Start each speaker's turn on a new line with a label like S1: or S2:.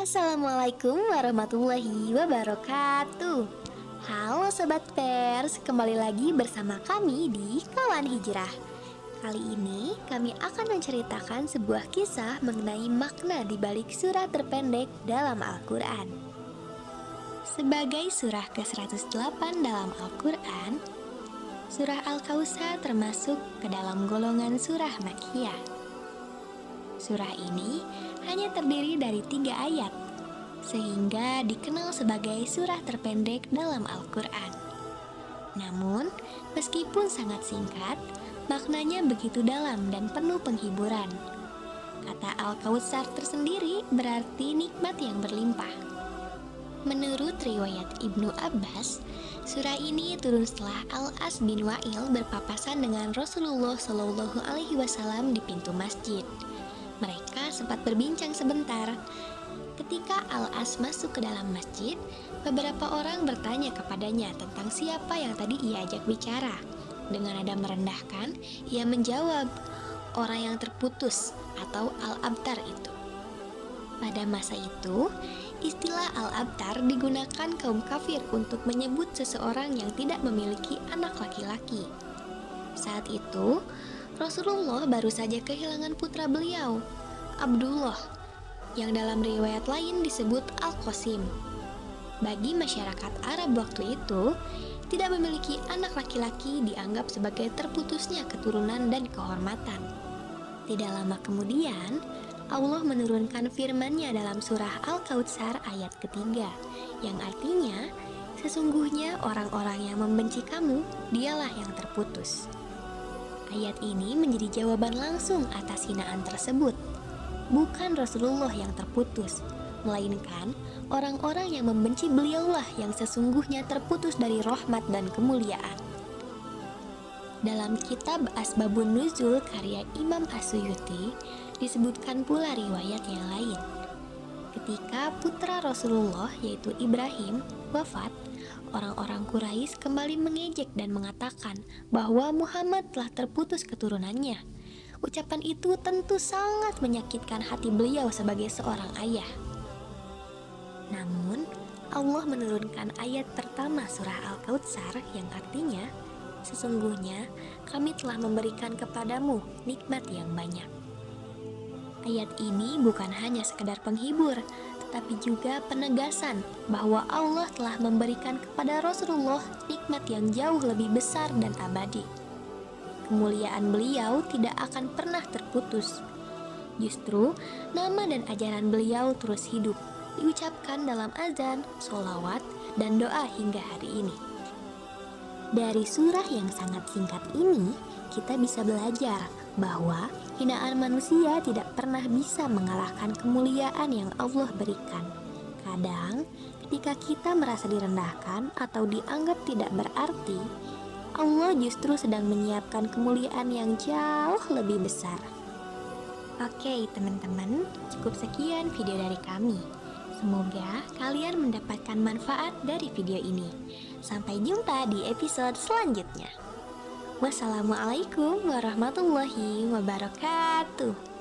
S1: Assalamualaikum warahmatullahi wabarakatuh. Halo Sobat Pers, kembali lagi bersama kami di Kawan Hijrah. Kali ini kami akan menceritakan sebuah kisah mengenai makna di balik surah terpendek dalam Al-Quran. Sebagai surah ke-108 dalam Al-Quran, surah Al-Kautsar termasuk ke dalam golongan surah Makkiyah. Surah ini hanya terdiri dari 3 ayat, sehingga dikenal sebagai surah terpendek dalam Al-Quran. Namun, meskipun sangat singkat, maknanya begitu dalam dan penuh penghiburan. Kata Al-Kautsar tersendiri berarti nikmat yang berlimpah. Menurut riwayat Ibnu Abbas, surah ini turun setelah Al-As bin Wa'il berpapasan dengan Rasulullah Shallallahu Alaihi Wasallam di pintu masjid. Mereka sempat berbincang sebentar. Ketika Al-As masuk ke dalam masjid, beberapa orang bertanya kepadanya tentang siapa yang tadi ia ajak bicara. Dengan nada merendahkan, ia menjawab, orang yang terputus atau Al-Abtar itu. Pada masa itu, istilah Al-Abtar digunakan kaum kafir untuk menyebut seseorang yang tidak memiliki anak laki-laki. Saat itu, Rasulullah baru saja kehilangan putra beliau, Abdullah, yang dalam riwayat lain disebut Al-Qasim. Bagi masyarakat Arab waktu itu, tidak memiliki anak laki-laki dianggap sebagai terputusnya keturunan dan kehormatan. Tidak lama kemudian, Allah menurunkan firman-Nya dalam surah Al-Kautsar ayat ketiga, yang artinya, sesungguhnya orang-orang yang membenci kamu, dialah yang terputus. Ayat ini menjadi jawaban langsung atas hinaan tersebut. Bukan Rasulullah yang terputus, melainkan orang-orang yang membenci beliaulah yang sesungguhnya terputus dari rahmat dan kemuliaan. Dalam kitab Asbabun Nuzul karya Imam As-Suyuti disebutkan pula riwayat yang lain. Ketika putra Rasulullah yaitu Ibrahim wafat, orang-orang Quraisy kembali mengejek dan mengatakan bahwa Muhammad telah terputus keturunannya. Ucapan itu tentu sangat menyakitkan hati beliau sebagai seorang ayah. Namun, Allah menurunkan ayat pertama surah Al-Kautsar yang artinya, sesungguhnya kami telah memberikan kepadamu nikmat yang banyak. Ayat ini bukan hanya sekedar penghibur, tetapi juga penegasan bahwa Allah telah memberikan kepada Rasulullah nikmat yang jauh lebih besar dan abadi. Kemuliaan beliau tidak akan pernah terputus. Justru, nama dan ajaran beliau terus hidup, diucapkan dalam azan, sholawat, dan doa hingga hari ini. Dari surah yang sangat singkat ini, kita bisa belajar bahwa hinaan manusia tidak pernah bisa mengalahkan kemuliaan yang Allah berikan. Kadang, ketika kita merasa direndahkan atau dianggap tidak berarti, Allah justru sedang menyiapkan kemuliaan yang jauh lebih besar. Oke teman-teman, cukup sekian video dari kami. Semoga kalian mendapatkan manfaat dari video ini. Sampai jumpa di episode selanjutnya. Wassalamualaikum warahmatullahi wabarakatuh.